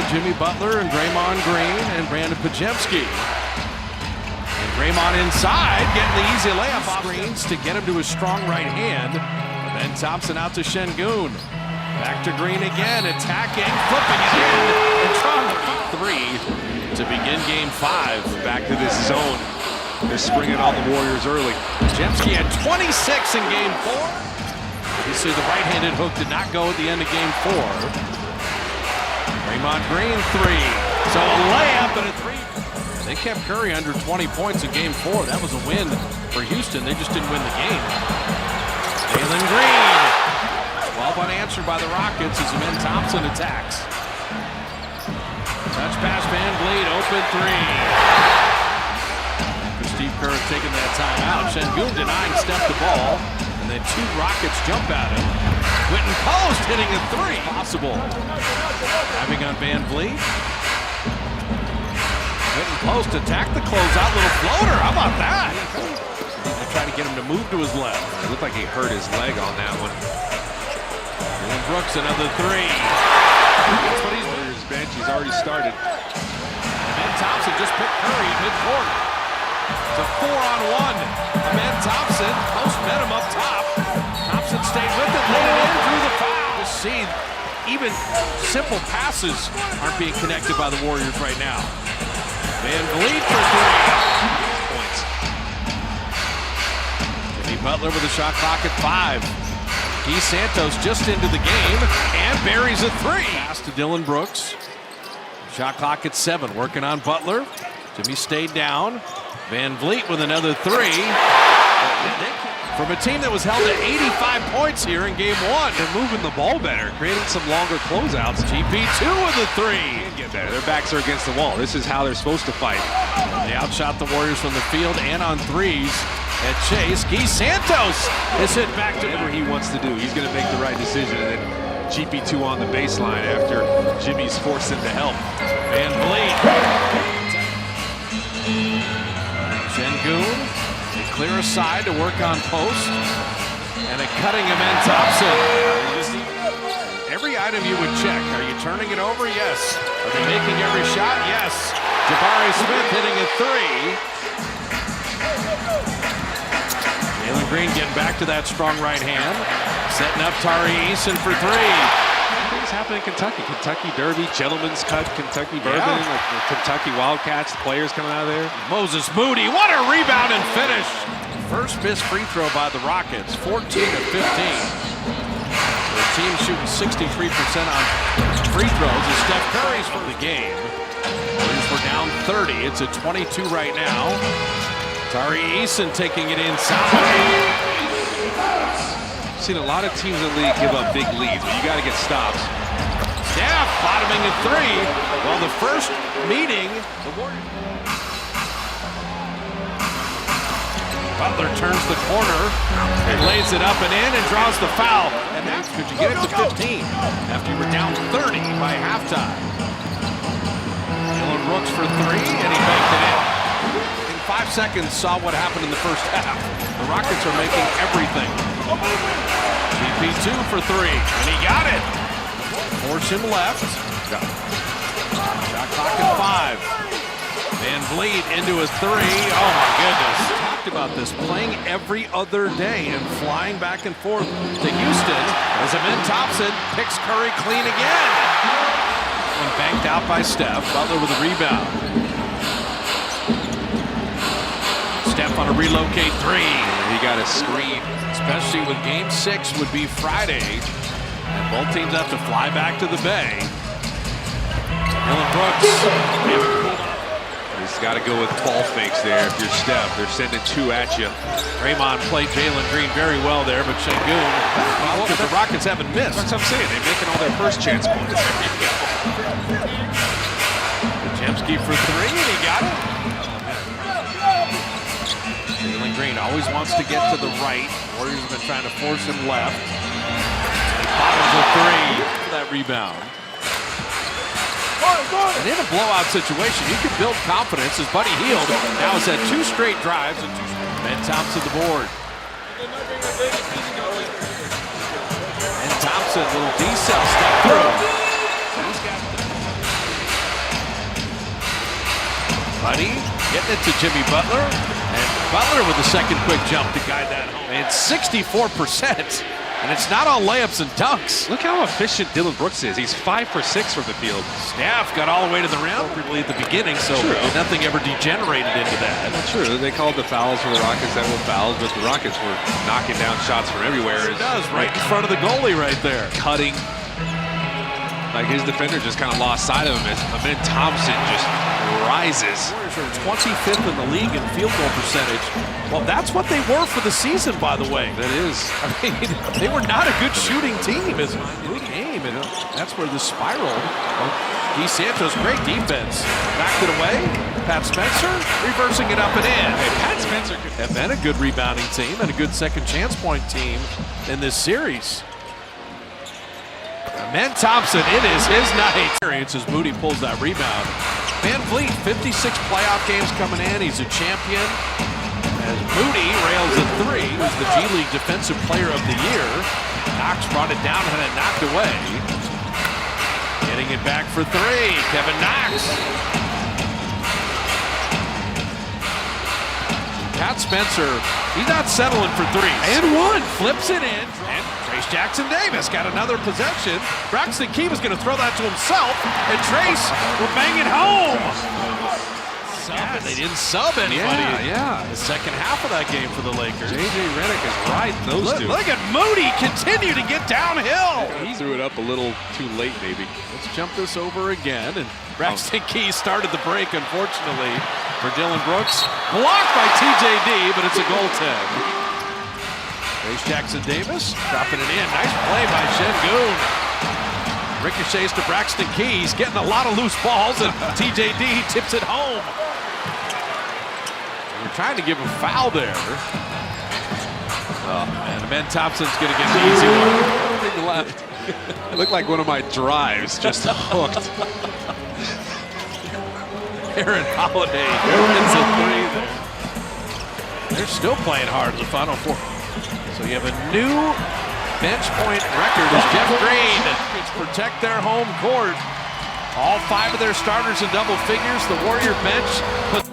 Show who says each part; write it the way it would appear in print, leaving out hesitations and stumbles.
Speaker 1: Jimmy Butler and Draymond Green and Brandon Pajemski. And Draymond inside, getting the easy layup off screens to get him to his strong right hand. Ben Thompson out to Şengün. Back to Green again, attacking, flipping it in, and trying to beat three to begin game 5.
Speaker 2: Back to this zone. They're springing on the Warriors early.
Speaker 1: Pajemski had 26 in game 4. You see the right-handed hook did not go at the end of game 4. Draymond Green 3. So a layup and a 3. They kept Curry under 20 points in game 4. That was a win for Houston. They just didn't win the game. Jalen Green. 12 unanswered by the Rockets as Ben Thompson attacks. Touch pass, Van Vliet, open 3. Steve Kerr taking that timeout. Şengün denying Steph the ball. And then 2 Rockets jump at him. Quentin Post hitting a 3. Possible. Having on Van Vliet. Quentin Post attacked the closeout. Little floater. How about that? They're trying to get him to move to his left.
Speaker 2: It looked like he hurt his leg on that one.
Speaker 1: And Brooks another 3. That's what he's doing.
Speaker 2: His bench, he's already started.
Speaker 1: And Ben Thompson just picked Curry mid-court. It's a 4-on-1. Ben Thompson, Post met him up top. Thompson stayed with it, laid it in through the foul. Just see, even simple passes aren't being connected by the Warriors right now. Van Vliet for 3.
Speaker 2: Points.
Speaker 1: Jimmy Butler with a shot clock at 5. Guy Santos just into the game and buries a 3. Pass to Dylan Brooks. Shot clock at 7. Working on Butler. Jimmy stayed down. Van Vliet with another 3. From a team that was held to 85 points here in game 1.
Speaker 2: They're moving the ball better, creating some longer closeouts.
Speaker 1: GP2 with a 3.
Speaker 2: Get better. Their backs are against the wall. This is how they're supposed to fight.
Speaker 1: They outshot the Warriors from the field and on 3s. At Chase, Guy Santos is hit back to
Speaker 2: whatever he wants to do. He's going to make the right decision. And then GP2 on the baseline after Jimmy's forced him to help.
Speaker 1: Van Vliet. Şengün. They clear aside to work on Post. And a cutting of Ben Thompson. Every item you would check. Are you turning it over? Yes. Are they making every shot? Yes. Jabari Smith hitting a 3. Jalen Green getting back to that strong right hand. Setting up Tari Eason for 3.
Speaker 2: Things happen in Kentucky. Kentucky Derby, Gentleman's Cut, Kentucky Bourbon, like the Kentucky Wildcats, the players coming out of there.
Speaker 1: Moses Moody, what a rebound and finish. First missed free throw by the Rockets, 14 to 15. The team shooting 63% on free throws as Steph Curry's for the game. Warriors were down 30. It's at 22 right now. Tari Eason taking it inside.
Speaker 2: Seen a lot of teams in the league give up big leads, but you got to get stops.
Speaker 1: Steph bottoming at 3. Well, the first meeting, the Warriors. Butler turns the corner and lays it up and in and draws the foul. And that's because you get it to 15 after you were down 30 by halftime. Dylan Brooks for 3, and he banked it in. In 5 seconds, saw what happened in the first half. The Rockets are making everything. GP2 for 3, and he got it. Force him left. Shot clock at 5. Van Vliet into a 3. Oh my goodness. Talked about this, playing every other day and flying back and forth to Houston as Ben Thompson picks Curry clean again. And banked out by Steph. Butler with a rebound. Steph on a relocate 3.
Speaker 2: He got a screen.
Speaker 1: Especially with game 6 would be Friday. And both teams have to fly back to the Bay. Dylan Brooks.
Speaker 2: He's got to go with ball fakes there if you're Steph. They're sending 2 at you.
Speaker 1: Draymond played Jalen Green very well there, but Şengün, because the Rockets haven't missed.
Speaker 2: That's what I'm saying. They're making all their first chance points.
Speaker 1: Pajemski for 3, and he got it. Jalen Green always wants to get to the right. Warriors have been trying to force him left. And he bottoms a 3 for that rebound. And in a blowout situation, you can build confidence as Buddy Hield now has had 2 straight drives and Ben Thompson the board. And Thompson, little decel step through. Buddy getting it to Jimmy Butler. And Butler with a second quick jump to guide that home. And 64%. And it's not all layups and dunks.
Speaker 2: Look how efficient Dillon Brooks is. He's 5 for 6 from the field.
Speaker 1: Staff got all the way to the rim really at the beginning, so nothing ever degenerated into that.
Speaker 2: True, they called the fouls for the Rockets that were fouls, but the Rockets were knocking down shots from everywhere.
Speaker 1: It does, right in front of the goalie right there.
Speaker 2: Cutting. Like his defender just kind of lost sight of him as Amen Thompson just rises.
Speaker 1: Warriors are 25th in the league in field goal percentage. Well, that's what they were for the season, by the way.
Speaker 2: That is.
Speaker 1: I mean, they were not a good shooting team as a game, and that's where the spiral. DeSantos, great defense. Backed it away. Pat Spencer reversing it up and in.
Speaker 2: Hey, Pat Spencer
Speaker 1: have been a good rebounding team and a good second chance point team in this series. Amen Thompson, it is his night. As Moody pulls that rebound. Van Vliet, 56 playoff games coming in. He's a champion. As Moody rails at 3, who's the G League Defensive Player of the Year. Knox brought it down and had it knocked away. Getting it back for 3, Kevin Knox. Pat Spencer, he's not settling for 3s. And 1, flips it in. And Trace Jackson Davis got another possession. Braxton Key was going to throw that to himself, and Trace will bang it home. Yes. They didn't sub anybody.
Speaker 2: Yeah.
Speaker 1: The second half of that game for the Lakers.
Speaker 2: J.J. Redick is riding those two.
Speaker 1: Look at Moody continue to get downhill.
Speaker 2: He threw it up a little too late, maybe.
Speaker 1: Let's jump this over again. And Braxton Key started the break, unfortunately, for Dillon Brooks. Blocked by TJD, but it's a goaltend. Trace Jackson Davis dropping it in. Nice play by Şengün. Ricochets to Braxton Key. He's getting a lot of loose balls, and TJD tips it home. We're trying to give a foul there. Oh, man. Amen Thompson's going to get an easy one.
Speaker 2: Big left. It looked like one of my drives, just hooked.
Speaker 1: Aaron Holiday hits a 3 there. They're still playing hard in the Final Four. So you have a new bench point record as Jeff Green protect their home court. All 5 of their starters in double figures. The Warrior bench put